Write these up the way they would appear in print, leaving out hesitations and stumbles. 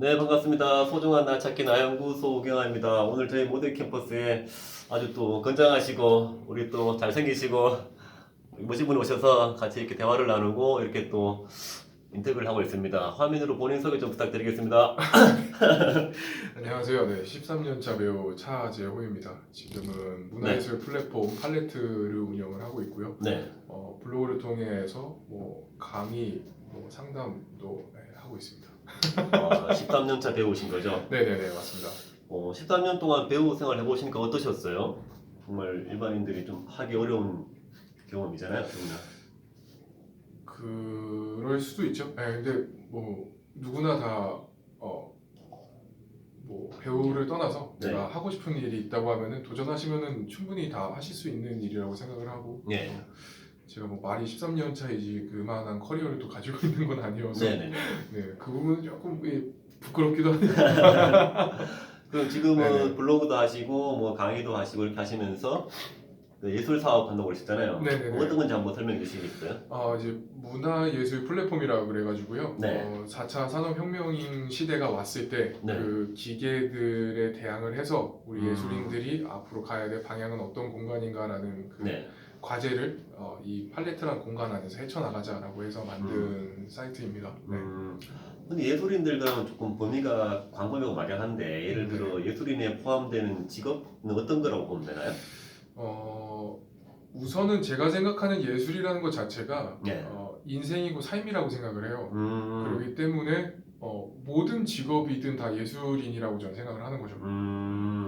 네, 반갑습니다. 소중한 나 찾기 나연구소 오경아입니다. 오늘 저희 모델 캠퍼스에 아주 또 건장하시고 우리 또 잘생기시고 멋진 분이 오셔서 같이 이렇게 대화를 나누고 이렇게 또 인터뷰를 하고 있습니다. 화면으로 본인 소개 좀 부탁드리겠습니다. 안녕하세요. 네, 13년차 배우 차재호입니다. 지금은 네, 문화예술 플랫폼 팔레트를 운영을 하고 있고요. 네. 블로그를 통해서 강의, 상담도 하고 있습니다. 13년 차 배우신 거죠? 네네네, 맞습니다. 13년 동안 배우 생활 해보시니까 어떠셨어요? 정말 일반인들이 좀 하기 어려운 경험이잖아요. 정말. 그럴 수도 있죠. 네, 근데 누구나 다 배우를 떠나서 네. 내가 하고 싶은 일이 있다고 하면은 도전하시면은 충분히 다 하실 수 있는 일이라고 생각을 하고. 네. 제가 말이 13년 차이지 그만한 커리어를 또 가지고 있는 건 아니어서 네네. 네, 그 부분은 조금 부끄럽기도 하네요. 그럼 지금은 네네. 블로그도 하시고 뭐 강의도 하시고 이렇게 하시면서 그 예술 사업 한다고 그러셨잖아요. 네네네. 어떤 건지 한번 설명해 주시겠어요? 이제 문화예술 플랫폼이라고 그래가지고요. 네. 4차 산업혁명 시대가 왔을 때 네. 그 기계들에 대항을 해서 우리 음. 예술인들이 앞으로 가야 될 방향은 어떤 공간인가라는 그 네. 과제를 이 팔레트란 공간 안에서 헤쳐나가자라고 해서 만든 사이트입니다. 네. 근데 예술인들과는 조금 범위가 광범위하고 막연한데 예를 들어 예술인에 포함되는 직업은 어떤 거라고 보면 되나요? 우선은 제가 생각하는 예술이라는 것 자체가 네. 인생이고 삶이라고 생각을 해요. 음. 그렇기 때문에 모든 직업이든 다 예술인이라고 저는 생각을 하는 거죠.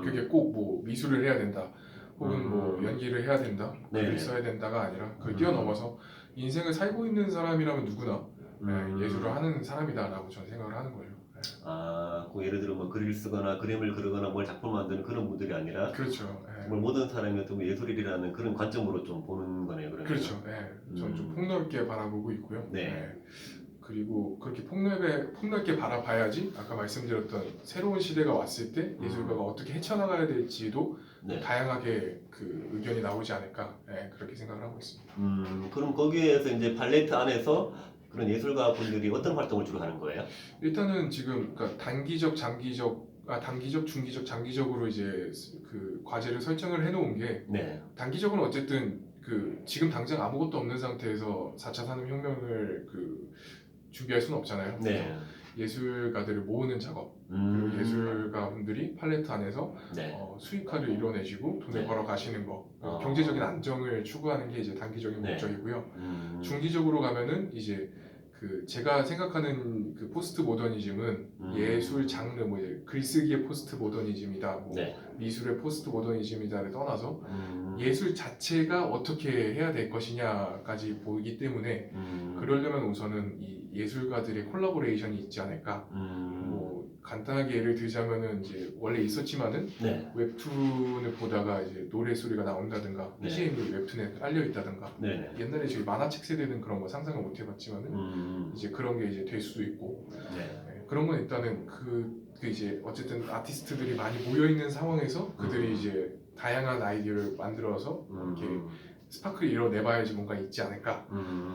그게 꼭 미술을 해야 된다, 혹은 연기를 해야 된다, 네네. 글을 써야 된다가 아니라 그걸 뛰어넘어서 인생을 살고 있는 사람이라면 누구나 예술을 하는 사람이다라고 저는 생각을 하는 거죠. 그 예를 들어 뭐 글을 쓰거나 그림을 그리거나 뭘 작품 만드는 그런 분들이 아니라 그렇죠. 정말 모든 사람이 어떤 예술이라는 그런 관점으로 좀 보는 거네요. 그러면. 그렇죠. 저는 좀 폭넓게 바라보고 있고요. 네. 그리고 그렇게 폭넓게 바라봐야지 아까 말씀드렸던 새로운 시대가 왔을 때 예술가가 어떻게 헤쳐나가야 될지도 네. 다양하게 그 의견이 나오지 않을까, 그렇게 생각을 하고 있습니다. 그럼 거기에서 이제 팔레트 안에서 그런 예술가 분들이 어떤 활동을 주로 하는 거예요? 일단은 지금 그러니까 단기적, 중기적, 장기적으로 이제 그 과제를 설정을 해놓은 게 네. 단기적으로 어쨌든 그 지금 당장 아무것도 없는 상태에서 4차 산업혁명을 그 준비할 수는 없잖아요. 네. 예술가들을 모으는 작업, 그리고 예술가분들이 팔레트 안에서 네. 수익화를 이뤄내시고 돈을 네. 벌어 가시는 거, 경제적인 안정을 추구하는 게 이제 단기적인 네. 목적이고요. 중기적으로 중 가면은 이제 그 제가 생각하는 그 포스트 모더니즘은 예술 장르, 이제 글쓰기의 포스트 모더니즘이다, 네. 미술의 포스트 모더니즘이다를 떠나서 예술 자체가 어떻게 해야 될 것이냐까지 보이기 때문에 그러려면 우선은 이 예술가들의 콜라보레이션이 있지 않을까. 간단하게 예를 들자면은 이제 원래 있었지만은 네. 웹툰을 보다가 이제 노래 소리가 나온다든가 네. BGM이 웹툰에 깔려 있다든가. 네. 옛날에 저희 만화책 세대는 그런 거 상상을 못 해봤지만은 이제 그런 게 이제 될 수도 있고. 네. 그런 건 일단은 그 이제 어쨌든 아티스트들이 많이 모여 있는 상황에서 그들이 이제 다양한 아이디어를 만들어서 이렇게 스파크를 이뤄내봐야지 뭔가 있지 않을까.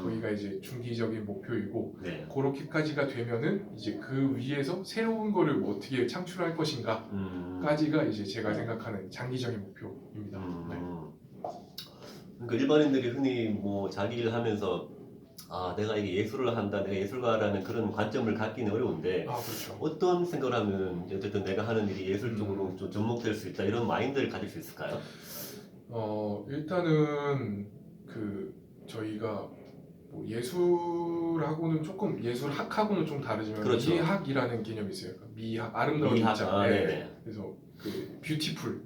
거기가 이제 중기적인 목표이고, 네. 그렇게까지가 되면은 이제 그 위에서 새로운 거를 어떻게 창출할 것인가까지가 이제 제가 생각하는 장기적인 목표입니다. 네. 그러니까 일반인들이 흔히 뭐 자기 일 하면서 내가 이게 예술을 한다, 내가 예술가라는 그런 관점을 갖기는 어려운데 그렇죠. 어떤 생각을 하면 어쨌든 내가 하는 일이 예술 쪽으로 좀 접목될 수 있다 이런 마인드를 가질 수 있을까요? 일단은 그 저희가 예술하고는 조금 예술학하고는 좀 다르지만 그렇죠. 미학이라는 개념이 있어요. 미학, 아름다운 미학, 입장. 네네. 그래서 그 뷰티풀,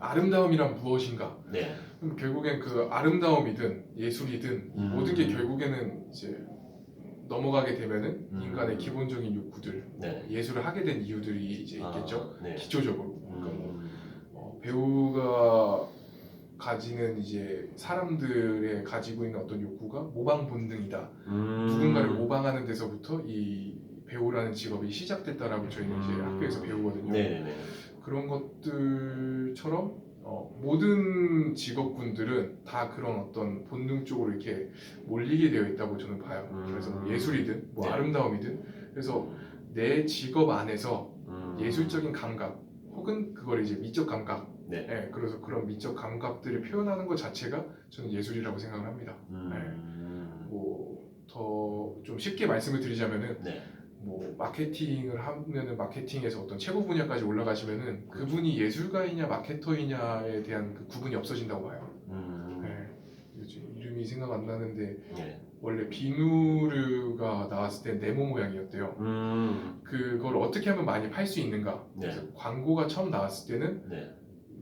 아름다움이란 무엇인가? 네. 그럼 결국엔 그 아름다움이든 예술이든 모든 게 결국에는 이제 넘어가게 되면은 인간의 기본적인 욕구들, 네. 예술을 하게 된 이유들이 이제 있겠죠. 네. 기초적으로. 그러니까 배우가 가지는 이제 사람들의 가지고 있는 어떤 욕구가 모방 본능이다. 누군가를 모방하는 데서부터 이 배우라는 직업이 시작됐다라고 저희는 이제 학교에서 배우거든요. 네네네. 그런 것들처럼 모든 직업군들은 다 그런 어떤 본능 쪽으로 이렇게 몰리게 되어 있다고 저는 봐요. 그래서 뭐 예술이든 네. 아름다움이든. 그래서 내 직업 안에서 예술적인 감각 혹은 그걸 이제 미적 감각, 네. 예, 그래서 그런 미적 감각들을 표현하는 것 자체가 저는 예술이라고 생각을 합니다. 뭐 더 좀 쉽게 말씀을 드리자면은 네. 뭐 마케팅을 하면은 마케팅에서 어떤 최고 분야까지 올라가시면은 그렇죠. 그분이 예술가이냐 마케터이냐에 대한 그 구분이 없어진다고 봐요. 예, 요즘 이름이 생각 안 나는데 네. 원래 비누르가 나왔을 때 네모 모양이었대요. 그걸 어떻게 하면 많이 팔 수 있는가? 네. 그래서 광고가 처음 나왔을 때는 네.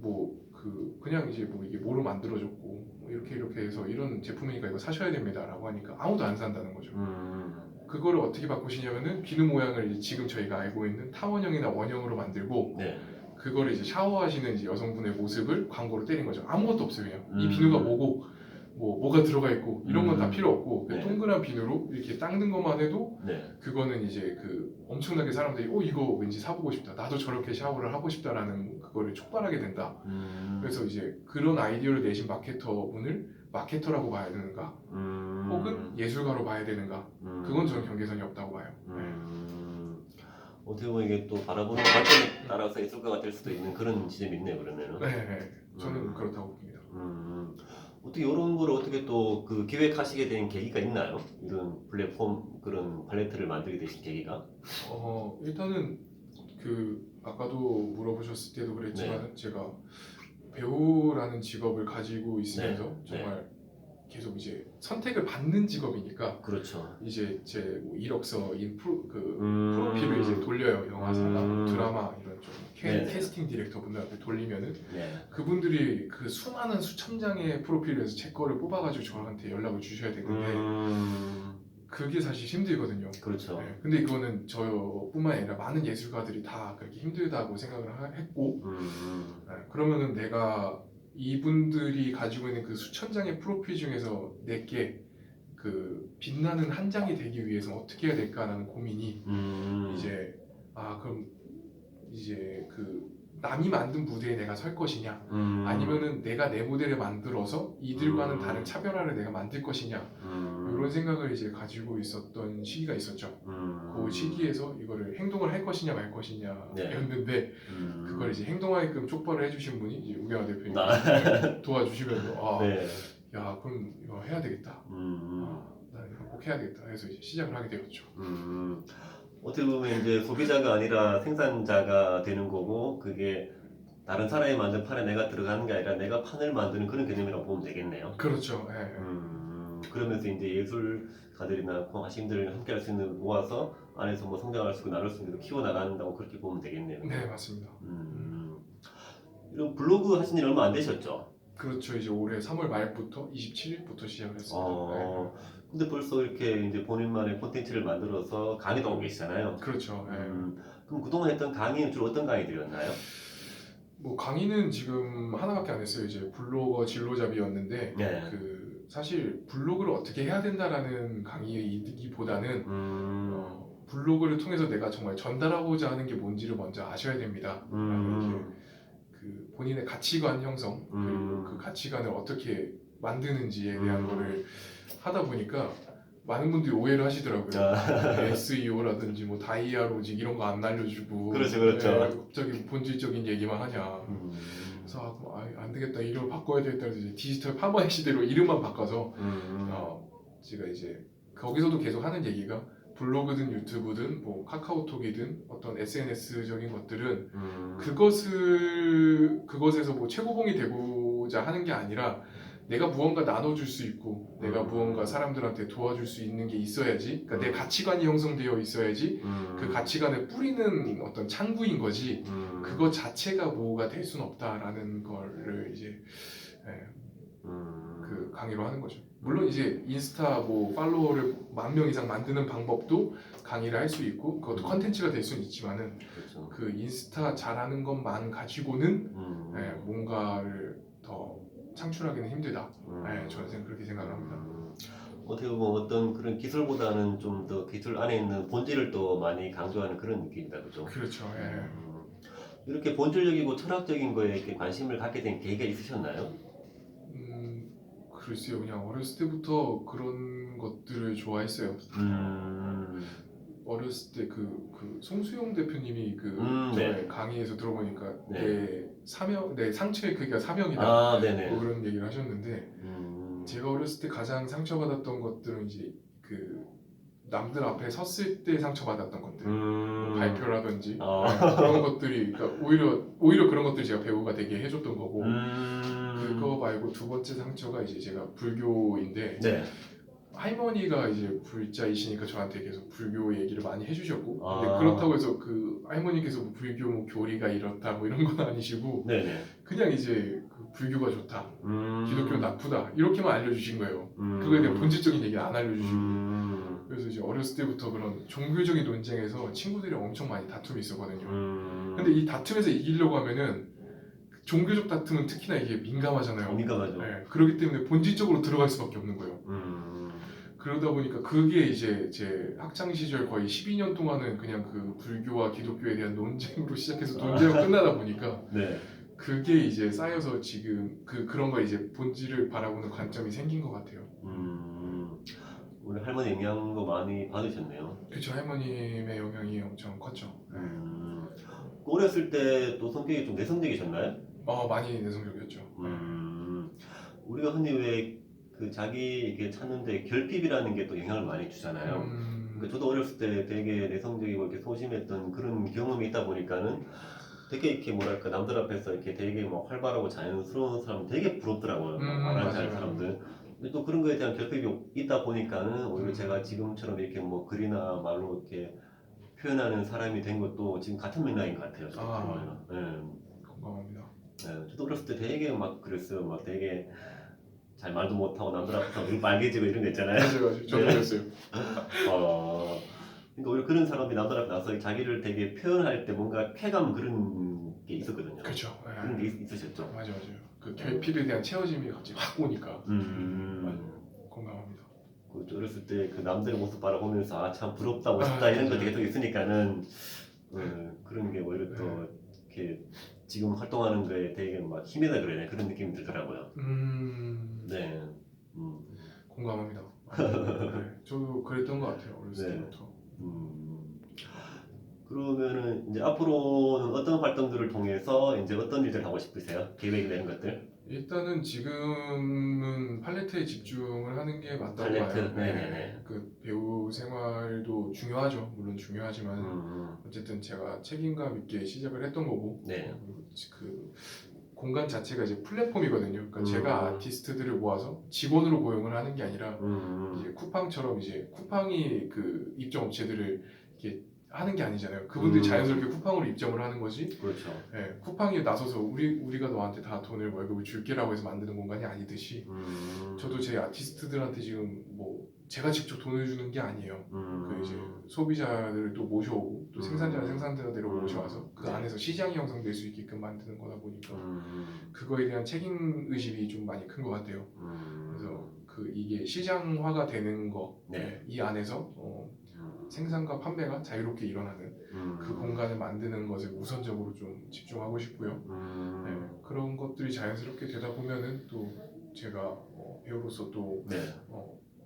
뭐 그냥 이제 뭐 이게 뭐로 만들어졌고 뭐 이렇게 해서 이런 제품이니까 이거 사셔야 됩니다라고 하니까 아무도 안 산다는 거죠. 그거를 어떻게 바꾸시냐면은 비누 모양을 이제 지금 저희가 알고 있는 타원형이나 원형으로 만들고 네. 그거를 이제 샤워하시는 이제 여성분의 모습을 광고로 때린 거죠. 아무것도 없어요. 그냥 이 비누가 뭐고 뭐가 들어가 있고 이런 건 다 필요 없고 그 네. 동그란 비누로 이렇게 닦는 것만 해도 네. 그거는 이제 그 엄청나게 사람들이 이거 왠지 사보고 싶다. 나도 저렇게 샤워를 하고 싶다라는 그거를 촉발하게 된다. 그래서 이제 그런 아이디어를 내신 마케터분을 마케터라고 봐야 되는가 혹은 예술가로 봐야 되는가 그건 저는 경계선이 없다고 봐요. 어떻게 보면 이게 또 바라보는 관점에 따라서 예술가가 될 수도 있는 그런 지점이 있네요. 그러면은. 네, 저는 그렇다고 봅니다. 어떻게 이런 걸 어떻게 또 그 기획하시게 된 계기가 있나요? 이런 플랫폼 그런 팔레트를 만들게 되신 계기가? 일단은 그 아까도 물어보셨을 때도 그랬지만 제가 배우라는 직업을 가지고 있으면서 정말 계속 이제 선택을 받는 직업이니까 그렇죠. 이제 제뭐 이력서인 프로필을 이제 돌려요. 영화사나 드라마 이런 좀 캐스팅 디렉터 분들한테 돌리면은 그분들이 그 수많은 수천 장의 프로필에서 제 거를 뽑아가지고 저한테 연락을 주셔야 되는데 그게 사실 힘들거든요. 그렇죠. 네, 근데 이거는 저뿐만 아니라 많은 예술가들이 다 그렇게 힘들다고 생각을 했고 그러면은 내가 이분들이 가지고 있는 그 수천 장의 프로필 중에서 내게 그 빛나는 한 장이 되기 위해서 어떻게 해야 될까라는 고민이 이제 그럼 이제 그 남이 만든 무대에 내가 설 것이냐 아니면은 내가 내 무대를 만들어서 이들과는 다른 차별화를 내가 만들 것이냐 이런 생각을 이제 가지고 있었던 시기가 있었죠. 그 시기에서 이거를 행동을 할 것이냐 말 것이냐였는데 그걸 이제 행동하게끔 촉발을 해주신 분이 이제 우경아 대표님 도와주시면서 야 그럼 이거 해야 되겠다. 나 이거 꼭 해야 되겠다. 해서 이제 시작을 하게 되었죠. 어떻게 보면 이제 소비자가 아니라 생산자가 되는 거고 그게 다른 사람이 만든 판에 내가 들어가는 게 아니라 내가 판을 만드는 그런 개념이라고 보면 되겠네요. 그렇죠. 그러면서 이제 예술가들이나 하시님들을 함께 할 수 있는 모아서 안에서 뭐 성장할 수 있고 나눌 수 있는 키워 나간다고 그렇게 보면 되겠네요. 네, 맞습니다. 이런 블로그 하신 지 얼마 안 되셨죠? 그렇죠. 이제 올해 3월 말부터 27일부터 시작을 했습니다. 근데 벌써 이렇게 이제 본인만의 콘텐츠를 만들어서 강의도 하고 계시잖아요. 그렇죠. 그럼 그동안 했던 강의는 주로 어떤 강의들이었나요? 뭐 강의는 지금 하나밖에 안 했어요. 이제 블로거 진로잡이였는데 그 사실 블로그를 어떻게 해야 된다라는 강의이기보다는 블로그를 통해서 내가 정말 전달하고자 하는 게 뭔지를 먼저 아셔야 됩니다. 이제 그 본인의 가치관 형성 그리고 그 가치관을 어떻게 만드는지에 대한 거를 하다 보니까 많은 분들이 오해를 하시더라고요. SEO라든지 뭐 다이아 로직 이런 거 안 알려주고 그렇죠. 갑자기 본질적인 얘기만 하냐. 그래서 안 되겠다, 이름을 바꿔야 되겠다. 그래서 이제 디지털 파마의 시대로 이름만 바꿔서 제가 이제 거기서도 계속 하는 얘기가 블로그든 유튜브든 뭐 카카오톡이든 어떤 SNS적인 것들은 그것에서 뭐 최고봉이 되고자 하는 게 아니라 내가 무언가 나눠줄 수 있고 내가 무언가 사람들한테 도와줄 수 있는 게 있어야지, 그러니까 내 가치관이 형성되어 있어야지 그 가치관을 뿌리는 어떤 창구인 거지 그것 자체가 뭐가 될 수는 없다라는 거를 이제 그 강의로 하는 거죠. 물론 이제 인스타 뭐 팔로워를 10,000명 이상 만드는 방법도 강의를 할 수 있고 그것도 컨텐츠가 될 수는 있지만은 그 인스타 잘하는 것만 가지고는 뭔가를 더 창출하기는 힘들다. 저는 그렇게 생각을 합니다. 어떻게 보면 어떤 그런 기술보다는 좀 더 기술 안에 있는 본질을 또 많이 강조하는 그런 느낌이다, 그죠? 그렇죠. 이렇게 본질적이고 철학적인 거에 이렇게 관심을 갖게 된 계기가 있으셨나요? 글쎄요, 그냥 어렸을 때부터 그런 것들을 좋아했어요. 어렸을 때 그 송수영 대표님이 네. 저의 강의에서 들어보니까 네. 내 상처의 크기가 사명이다. 아, 네네. 뭐 그런 얘기를 하셨는데 제가 어렸을 때 가장 상처받았던 것들은 이제 그 남들 앞에 섰을 때 상처받았던 것들, 뭐 발표라든지 그런 것들이 그러니까 오히려 그런 것들이 제가 배우가 되게 해줬던 거고 그거 말고 두 번째 상처가 이제 제가 불교인데 네. 할머니가 이제 불자이시니까 저한테 계속 불교 얘기를 많이 해주셨고 근데 아. 그렇다고 해서 그 할머니께서 뭐 불교 뭐 교리가 이렇다 뭐 이런 건 아니시고 네네. 그냥 이제 그 불교가 좋다 기독교는 나쁘다 이렇게만 알려주신 거예요. 음. 그거에 대한 본질적인 얘기는 안 알려주시고 음. 그래서 이제 어렸을 때부터 그런 종교적인 논쟁에서 친구들이랑 엄청 많이 다툼이 있었거든요. 음. 근데 이 다툼에서 이기려고 하면은 종교적 다툼은 특히나 이게 민감하잖아요. 민감하죠. 네, 그렇기 때문에 본질적으로 들어갈 수밖에 없는 거예요. 그러다 보니까 그게 이제 제 학창 시절 거의 12년 동안은 그냥 그 불교와 기독교에 대한 논쟁으로 시작해서 논쟁으로 끝나다 보니까 네. 그게 이제 쌓여서 지금 그런 거 이제 본질을 바라보는 관점이 생긴 것 같아요. 우리 할머니 영향도 많이 받으셨네요. 그쵸, 할머님의 영향이 엄청 컸죠. 어렸을 때 또 성격이 좀 내성적이셨나요? 많이 내성적이었죠. 우리가 흔히 왜 그 자기 이렇게 찾는데 결핍이라는 게 또 영향을 많이 주잖아요. 그러니까 저도 어렸을 때 되게 내성적이고 이렇게 소심했던 그런 경험이 있다 보니까는 되게 이렇게 뭐랄까 남들 앞에서 이렇게 되게 막 활발하고 자연스러운 사람 되게 부럽더라고요. 말하는 맞아요. 사람들. 근데 또 그런 거에 대한 결핍이 있다 보니까는 오히려 제가 지금처럼 이렇게 뭐 글이나 말로 이렇게 표현하는 사람이 된 것도 지금 같은 맥락인 것 같아요. 저도 보면은. 건강합니다. 네, 저도 어렸을 때 되게 막 그랬어요. 막 되게 잘 말도 못하고 남들 앞에서 얼굴 빨개지고 이런 거 있잖아요. 맞아요. 저도 네. 그랬어요. 그러니까 오히려 그런 사람이 남들 앞에 나서 자기를 되게 표현할 때 뭔가 쾌감 그런 게 있었거든요. 그렇죠. 그런 게 있으셨죠. 맞아요. 그 결핍에 대한 채워짐이 갑자기 확 오니까. 맞아요. 건강합니다. 그 어렸을 때 그 남들의 모습 바라보면서 아 참 부럽다 멋있다 이런 거 계속 있으니까는 그런 게 오히려 또 이렇게 지금 활동하는 거에 되게 막 힘이나 그래야 그런 느낌이 들더라고요. 네. 공감합니다. 네, 저도 그랬던 것 같아요. 어렸을 네. 때부터. 그러면은 이제 앞으로는 어떤 활동들을 통해서 이제 어떤 일들 하고 싶으세요? 계획이 되는 것들? 일단은 지금은 팔레트에 집중을 하는 게 맞다고 팔레트? 봐요. 네네네. 그 배우 생활도 중요하죠. 물론 중요하지만 어쨌든 제가 책임감 있게 시작을 했던 거고 네. 그 공간 자체가 이제 플랫폼이거든요. 그러니까 제가 아티스트들을 모아서 직원으로 고용을 하는 게 아니라 이제 쿠팡처럼 이제 쿠팡이 그 입점 업체들을 이렇게 하는 게 아니잖아요. 그분들이 자연스럽게 쿠팡으로 입점을 하는 거지. 그렇죠. 네, 쿠팡이 나서서 우리가 너한테 다 돈을 월급을 줄게라고 해서 만드는 공간이 아니듯이 저도 제 아티스트들한테 지금 뭐 제가 직접 돈을 주는 게 아니에요. 그 이제 소비자들을 또 모셔오고 또 생산자는 생산자대로 모셔와서 그 안에서 시장이 형성될 수 있게끔 만드는 거다 보니까 그거에 대한 책임 의식이 좀 많이 큰 것 같아요. 그래서 이게 시장화가 되는 거, 이 안에서 생산과 판매가 자유롭게 일어나는 그 공간을 만드는 것에 우선적으로 좀 집중하고 싶고요. 그런 것들이 자연스럽게 되다 보면은 또 제가 배우로서 또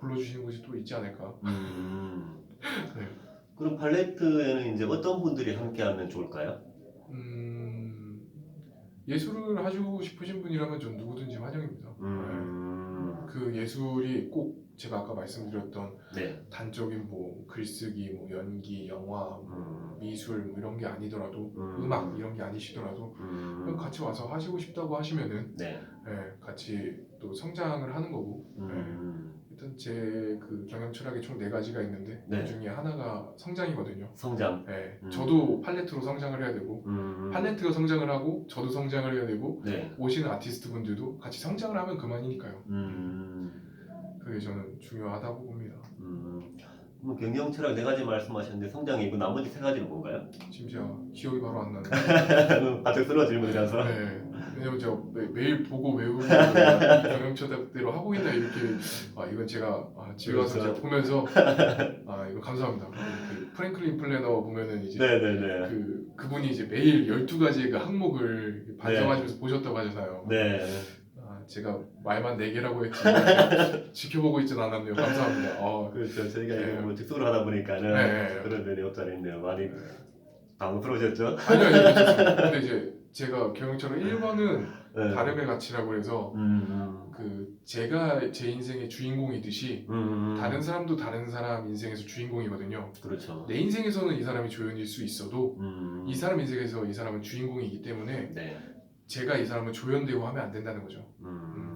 불러주시는 곳이 또 있지 않을까. 네. 그럼 팔레트에는 이제 어떤 분들이 함께하면 좋을까요? 예술을 하시고 싶으신 분이라면 전 누구든지 환영입니다. 그 예술이 꼭 제가 아까 말씀드렸던 단적인 뭐 글쓰기, 뭐 연기, 영화, 뭐 미술 뭐 이런 게 아니더라도 음악 이런 게 아니시더라도 그냥 같이 와서 하시고 싶다고 하시면은 같이 또 성장을 하는 거고 일단 제 그 경영 철학이 총 4가지가 있는데 그 중에 하나가 성장이거든요. 성장. 저도 팔레트로 성장을 해야 되고 팔레트가 성장을 하고 저도 성장을 해야 되고 오시는 아티스트 분들도 같이 성장을 하면 그만이니까요. 그게 저는 중요하다고 봅니다. 그럼 경영 철학 4가지 말씀하셨는데 성장이고 나머지 3가지는 뭔가요? 지금 제가 기억이 바로 안 나는데 갑작스러운 질문이라서. 왜냐면 제가 매일 보고 외우고 경영 철학대로 하고 있나 이렇게 이건 제가 집에 가서 제가 보면서 이거 감사합니다. 그 프랭클린 플래너 보면은 이제 그분이 이제 매일 12가지의 그 항목을 반성하시면서 보셨다고 하잖아요. 제가 말만 4개라고 했지 지켜보고 있진 않았네요. 감사합니다. 그렇죠. 저희가 네. 이거 뭐 직속으로 하다 보니까는 네. 그런 면이 없지 않아 있네요. 많이 당황스러우셨죠? 아니요, 괜찮습니다. 근데 이제 제가 경영처럼 1번은 네. 다름의 가치라고 해서 그 제가 제 인생의 주인공이듯이 다른 사람도 다른 사람 인생에서 주인공이거든요. 그렇죠. 내 인생에서는 이 사람이 조연일 수 있어도 이 사람 인생에서 이 사람은 주인공이기 때문에 네. 제가 이 사람을 조연되고 하면 안 된다는 거죠.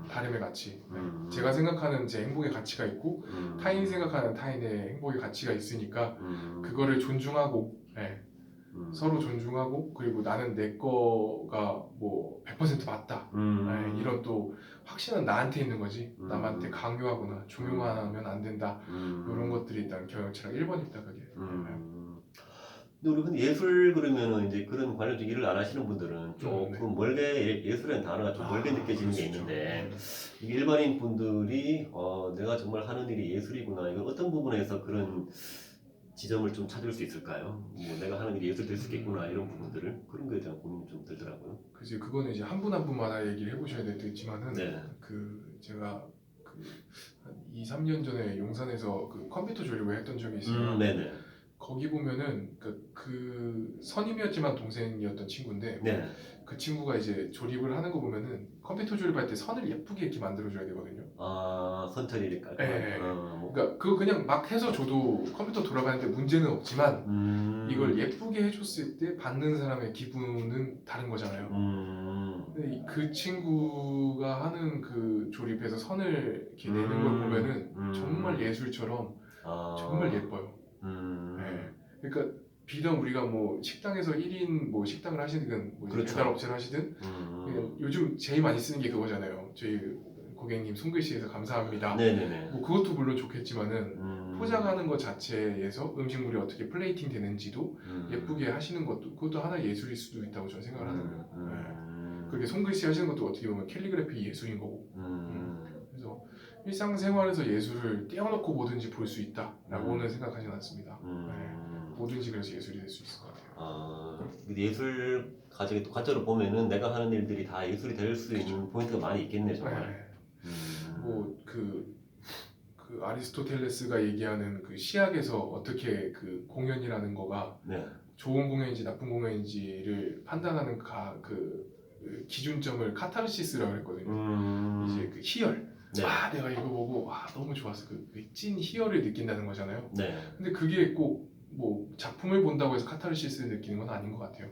다름의 가치. 네. 제가 생각하는 제 행복의 가치가 있고 타인이 생각하는 타인의 행복의 가치가 있으니까 그거를 존중하고 네. 서로 존중하고 그리고 나는 내 거가 뭐 100% 맞다. 네. 이런 또 확신은 나한테 있는 거지 남한테 강요하거나 종용하면 안 된다. 이런 것들이 일단 경영철학 1번입니다. 그게. 근데 우리 근데 예술 그러면은 이제 그런 관련된 일을 안 하시는 분들은 조금 네. 멀게 예술이라는 단어가 좀 멀게 느껴지는 게 있는데 이게 일반인 분들이 내가 정말 하는 일이 예술이구나 이건 어떤 부분에서 그런 지점을 좀 찾을 수 있을까요? 뭐 내가 하는 일이 예술 될 수 있겠구나 이런 부분들을 그런 거에 대한 고민이 좀 들더라고요. 그지 그거는 이제 한 분 한 분마다 얘기를 해보셔야 되겠지만은 네. 그 제가 그 한 2, 3년 전에 용산에서 그 컴퓨터 조립을 했던 적이 있어요. 네네. 거기 보면은 그 선임이었지만 동생이었던 친구인데 네. 그 친구가 이제 조립을 하는 거 보면은 컴퓨터 조립할 때 선을 예쁘게 이렇게 만들어줘야 되거든요. 선처리니까. 네. 그러니까 그거 그냥 막 해서 줘도 컴퓨터 돌아가는데 문제는 없지만 이걸 예쁘게 해줬을 때 받는 사람의 기분은 다른 거잖아요. 근데 그 친구가 하는 그 조립해서 선을 이렇게 내는 걸 보면은 정말 예술처럼 정말 예뻐요. 네. 그러니까 비단 우리가 뭐 식당에서 1인 뭐 식당을 하시든 뭐 그렇죠. 배달 업체를 하시든 그냥 요즘 제일 많이 쓰는 게 그거잖아요. 저희 고객님 손글씨에서 감사합니다. 네네네. 뭐 그것도 물론 좋겠지만은 포장하는 것 자체에서 음식물이 어떻게 플레이팅 되는지도 예쁘게 하시는 것도 그것도 하나의 예술일 수도 있다고 저는 생각을 하는 거예요. 네. 그렇게 손글씨 하시는 것도 어떻게 보면 캘리그래피 예술인 거고. 그래서 일상생활에서 예술을 떼어놓고 뭐든지 볼 수 있다라고는 생각하지는 않습니다. 네. 뭐든지 그래서 예술이 될 수 있을 것 같아요. 예술 가정의 또 관점으로 보면은 내가 하는 일들이 다 예술이 될 수 있는 포인트가 많이 있겠네 정말. 네. 뭐그 아리스토텔레스가 얘기하는 그 시학에서 어떻게 그 공연이라는 거가 네. 좋은 공연인지 나쁜 공연인지를 판단하는 그 기준점을 카타르시스라고 했거든요. 이제 그 희열. 네. 내가 이거 보고 너무 좋았어. 그 찐 희열을 느낀다는 거잖아요. 네. 근데 그게 꼭 뭐 작품을 본다고 해서 카타르시스를 느끼는 건 아닌 것 같아요.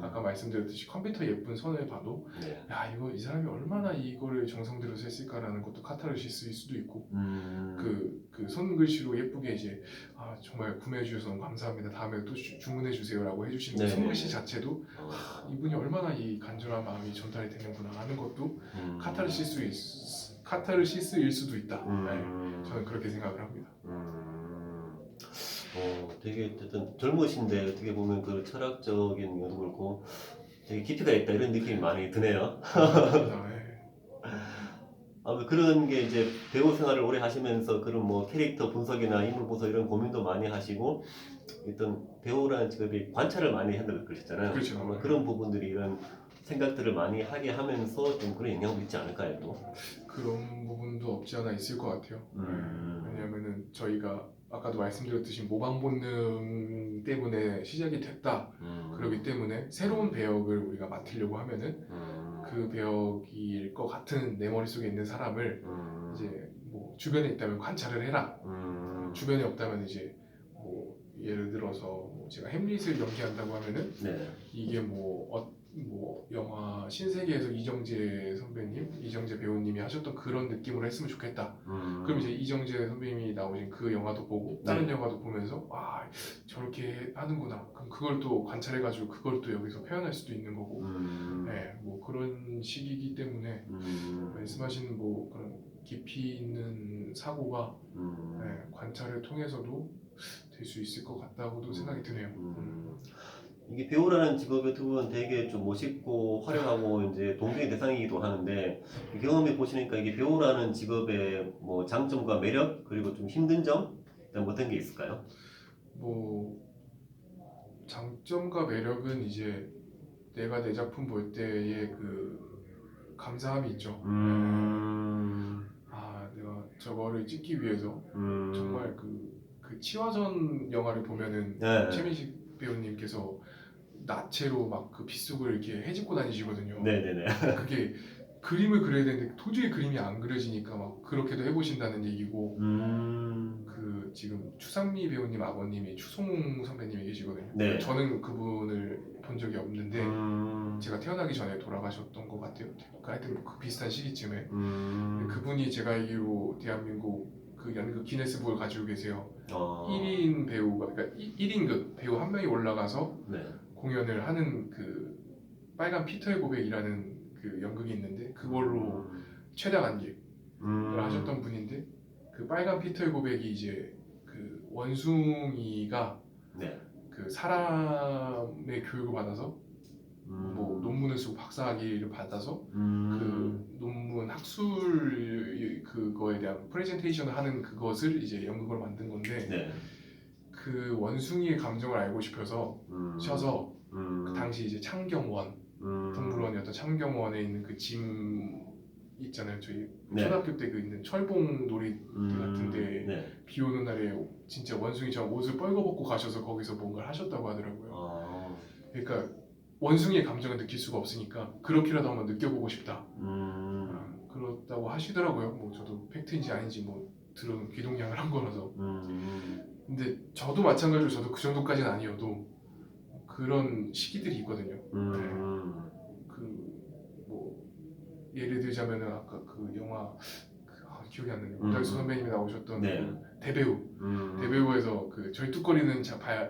아까 말씀드렸듯이 컴퓨터 예쁜 선을 봐도 네. 야 이거 이 사람이 얼마나 이거를 정성 들여서 했을까라는 것도 카타르시스일 수도 있고 그 손글씨로 예쁘게 이제 정말 구매해 주셔서 너무 감사합니다. 다음에 또 주문해 주세요라고 해주시는 그 네. 손글씨 자체도 이분이 얼마나 이 간절한 마음이 전달이 되는구나 하는 것도 카타르시스일 수도 있다. 저는 그렇게 생각을 합니다. 되게 어쨌든 젊으신데 어떻게 보면 그 철학적인 면도 그렇고 되게 깊이가 있다 이런 느낌이 많이 드네요. 그런 게 이제 배우 생활을 오래 하시면서 그런 뭐 캐릭터 분석이나 인물 분석 이런 고민도 많이 하시고 일단 배우라는 직업이 관찰을 많이 한다고 그러셨잖아요. 그렇죠. 아마 그런 부분들이 이런 생각들을 많이 하게 하면서 좀 그런 영향도 있지 않을까요? 또? 그런 부분도 없지 않아 있을 것 같아요. 왜냐하면은 저희가 아까도 말씀드렸듯이 모방 본능 때문에 시작이 됐다. 그렇기 때문에 새로운 배역을 우리가 맡으려고 하면은 그 배역일 것 같은 내 머릿속에 있는 사람을 이제 뭐 주변에 있다면 관찰을 해라. 주변에 없다면 이제 뭐 예를 들어서 뭐 제가 햄릿을 연기한다고 하면은 이게 뭐 영화 신세계에서 이정재 배우님이 하셨던 그런 느낌으로 했으면 좋겠다. 그럼 이제 이정재 선배님이 나오신 그 영화도 보고 다른 영화도 보면서 저렇게 하는구나. 그럼 그걸 또 관찰해가지고 그걸 또 여기서 표현할 수도 있는 거고. 네, 뭐 그런 식이기 때문에 말씀하신 뭐 그런 깊이 있는 사고가 관찰을 통해서도 될 수 있을 것 같다고도 생각이 드네요. 이게 배우라는 직업이 어떻게 보면 되게 좀 멋있고 화려하고 이제 동경의 대상이기도 하는데 경험해 보시니까 이게 배우라는 직업의 뭐 장점과 매력 그리고 좀 힘든 점 어떤 게 있을까요? 뭐 장점과 매력은 이제 내가 내 작품 볼 때의 그 감사함이 있죠. 내가 저거를 찍기 위해서 정말 그 치화전 영화를 보면은 네. 최민식 배우님께서 나체로 막 그 빗속을 이렇게 헤집고 다니시거든요. 네네네. 그게 그림을 그려야 되는데 도저히 그림이 안 그려지니까 막 그렇게도 해보신다는 얘기고 그 지금 추상미 배우님 아버님이 추송웅 선배님이 계시거든요. 네. 저는 그분을 본 적이 없는데 제가 태어나기 전에 돌아가셨던 것 같아요. 하여튼 그 비슷한 시기쯤에 그분이 제가 알기로 대한민국 그 연극 기네스북을 가지고 계세요. 1인 배우가 그러니까 1인극 배우 한 명이 올라가서 네. 공연을 하는 그 빨간 피터의 고백이라는 그 연극이 있는데 그걸로 최다 관객을 하셨던 분인데 그 빨간 피터의 고백이 이제 그 원숭이가 네. 그 사람의 교육을 받아서 뭐 논문을 쓰고 박사학위를 받아서 그 논문 학술 그거에 대한 프레젠테이션을 하는 그것을 이제 연극으로 만든 건데 네. 그 원숭이의 감정을 알고 싶어서 셔서 그 당시 이제 창경원 동물원이었던 창경원에 있는 그 짐 있잖아요. 저희 네. 초등학교 때 그 있는 철봉 놀이 같은데 네. 비 오는 날에 진짜 원숭이처럼 옷을 뻘거벗고 가셔서 거기서 뭔가를 하셨다고 하더라고요. 그러니까 원숭이의 감정을 느낄 수가 없으니까 그렇게라도 한번 느껴보고 싶다. 그렇다고 하시더라고요. 뭐 저도 팩트인지 아닌지 뭐 들은 귀동냥을 한 거라서. 근데 저도 마찬가지로 저도 그 정도까지는 아니어도 그런 시기들이 있거든요. 그뭐 예를 들자면은 아까 그 영화 기억이 안 나네요. 오달수 선배님이 나오셨던 네. 그 대배우에서 그 절뚝거리는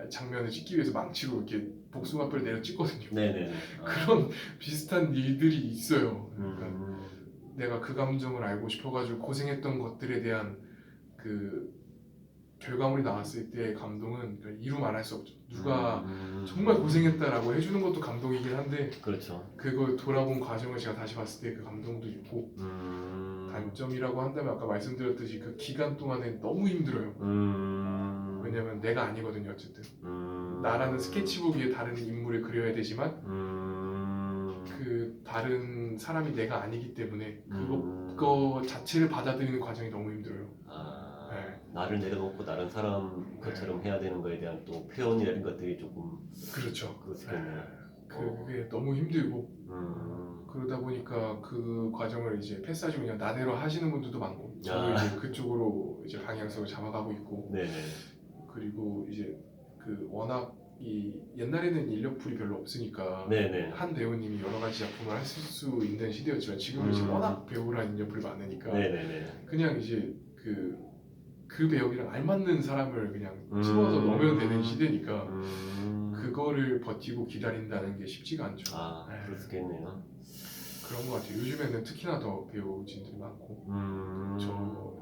장면을 찍기 위해서 망치로 이렇게 복숭아뼈를 내려 찍거든요. 네네. 그런 비슷한 일들이 있어요. 그러니까 내가 그 감정을 알고 싶어가지고 고생했던 것들에 대한 그 결과물이 나왔을 때의 감동은 그러니까 이루 말할 수 없죠. 누가 정말 고생했다라고 해주는 것도 감동이긴 한데 그렇죠. 그걸 돌아본 과정을 제가 다시 봤을 때 그 감동도 있고 단점이라고 한다면 아까 말씀드렸듯이 그 기간 동안에 너무 힘들어요. 왜냐면 내가 아니거든요. 어쨌든 나라는 스케치북 위에 다른 인물을 그려야 되지만 그 다른 사람이 내가 아니기 때문에 그거 자체를 받아들이는 과정이 너무 힘들어요. 네. 나를 내려놓고 다른 사람 것처럼 해야 되는 거에 대한 또 표현이 이런 것들이 조금 그렇죠. 그렇겠네요. 그게 너무 힘들고 그러다 보니까 그 과정을 이제 패스하시고 그냥 나대로 하시는 분들도 많고 저도 이제 그쪽으로 이제 방향성을 잡아가고 있고 네네. 그리고 이제 그 워낙 이 옛날에는 인력풀이 별로 없으니까 네네. 한 배우님이 여러 가지 작품을 할 수 있는 시대였지만 지금은 이제 워낙 배우랑 인력풀이 많으니까 네네네. 그냥 이제 그 배우랑 알맞는 사람을 그냥 집어서 넣으면 되는 시대니까 그거를 버티고 기다린다는 게 쉽지가 않죠. 그럴 수 있겠네요. 그런 것 같아요. 요즘에는 특히나 더 배우진들이 많고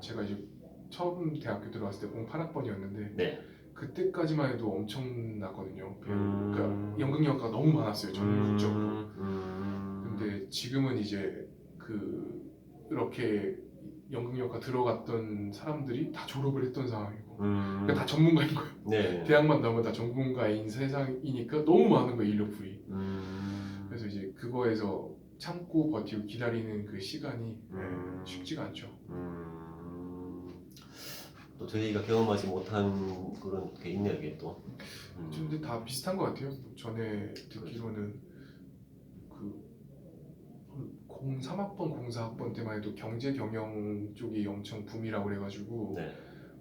제가 이제 처음 대학교 들어갔을 때 08학번이었는데 네. 그때까지만 해도 엄청났거든요. 그러니까 연극영화가 너무 많았어요. 전국적으로. 근데 지금은 이제 그렇게 연극영화 들어갔던 사람들이 다 졸업을 했던 상황이고 그러니까 다 전문가인 거예요. 네. 대학만 나오면 다 전문가인 세상이니까 너무 많은 거예요. 인력풀이. 그래서 이제 그거에서 참고 버티고 기다리는 그 시간이 쉽지가 않죠. 또 저희가 경험하지 못한 그런 게 있네요, 이게 또. 근데 다 비슷한 것 같아요. 전에 듣기로는 그 03학번, 04학번 때만 해도 경제 경영 쪽이 엄청 붐이라고 그래가지고 네.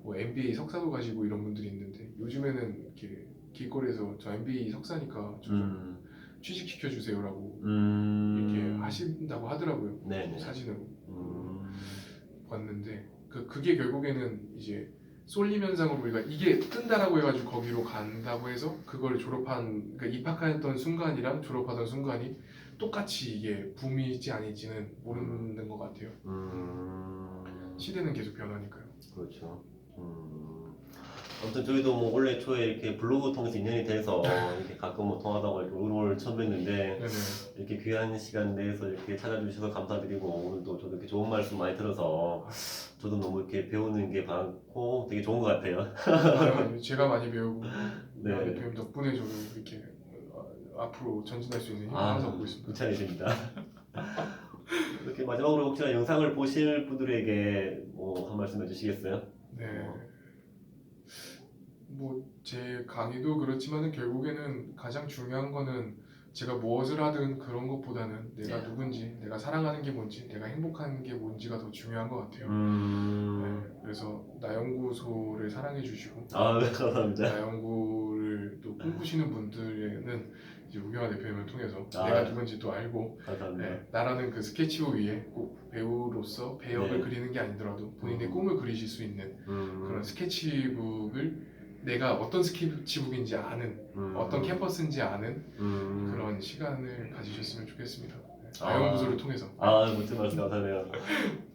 뭐 MBA 석사도 가지고 이런 분들이 있는데 요즘에는 이렇게 길거리에서 저 MBA 석사니까 저 좀 취직시켜 주세요라고 이렇게 하신다고 하더라고요. 네네. 사진으로 봤는데 그게 결국에는 이제 쏠림 현상으로 우리가 이게 뜬다라고 해가지고 거기로 간다고 해서 그걸 그러니까 입학했던 순간이랑 졸업하던 순간이 똑같이 이게 붐이지 아닐지는 모르는 것 같아요. 시대는 계속 변하니까요. 그렇죠. 아무튼 저희도 뭐 원래 초에 이렇게 블로그 통해서 인연이 돼서 이렇게 가끔 뭐 통하다가 이렇게 오늘 처음 뵀는데 네네. 이렇게 귀한 시간 내서 이렇게 찾아주셔서 감사드리고 오늘도 저도 이렇게 좋은 말씀 많이 들어서 저도 너무 이렇게 배우는 게 많고 되게 좋은 것 같아요. 제가 많이 배우고 네. 많이 배움 덕분에 저도 이렇게 앞으로 전진할 수 있는 힘을 항상 얻고 있습니다. 괜찮으십니다. 이렇게 마지막으로 혹시나 영상을 보실 분들에게 뭐 한 말씀 해주시겠어요? 네. 뭐 제 강의도 그렇지만은 결국에는 가장 중요한 거는 제가 무엇을 하든 그런 것보다는 내가 누군지, 내가 사랑하는 게 뭔지, 내가 행복한 게 뭔지가 더 중요한 것 같아요. 네, 그래서 나연구소를 사랑해 주시고 감사합니다. 나연구를 또 꿈꾸시는 분들에는 이제 우경아 대표님을 통해서 아. 내가 누군지 또 알고 감사합니다. 네, 나라는 그 스케치북 위에 꼭 배우로서 배역을 네. 그리는 게 아니더라도 본인의 꿈을 그리실 수 있는 그런 그런 스케치북을 내가 어떤 스케치북인지 아는 어떤 캔버스인지 아는 그런 시간을 가지셨으면 좋겠습니다. 나연구소를 통해서. 멋진 말씀 감사해요.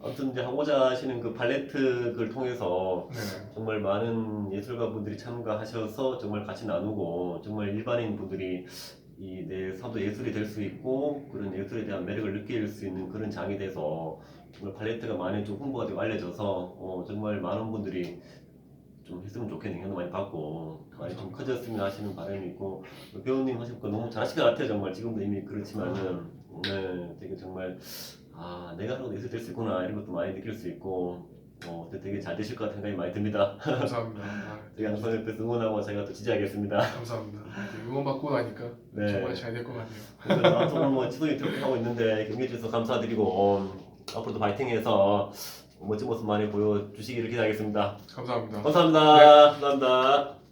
아무튼 이제 하고자 하시는 그 발레트를 통해서 네. 정말 많은 예술가 분들이 참가하셔서 정말 같이 나누고 정말 일반인 분들이 이 내 삶도 예술이 될 수 있고 그런 예술에 대한 매력을 느낄 수 있는 그런 장이 돼서 정말 발레트가 많이 좀 홍보가 되고 알려져서 정말 많은 분들이 좀 했으면 좋겠는 영향도 많이 받고 많이 좀 커졌으면 하시는 바람이 있고 배우님 하실 거 너무 잘하실 것 같아요. 정말 지금도 이미 그렇지만은 네, 되게 정말 내가 하는 것도 예술 될 수 있구나 이런 것도 많이 느낄 수 있고 되게 잘 되실 것 같은 생각이 많이 듭니다. 감사합니다. 저희 항상 옆에서 응원하고 제가 또 지지하겠습니다. 감사합니다. 응원받고 나니까 네. 정말 잘 될 것 같네요. 그래서 조금 뭐 지속이 이렇게 하고 있는데 경기해 주셔서 감사드리고 앞으로도 파이팅해서 멋진 모습 많이 보여주시기를 기대하겠습니다. 감사합니다. 감사합니다. 감사합니다.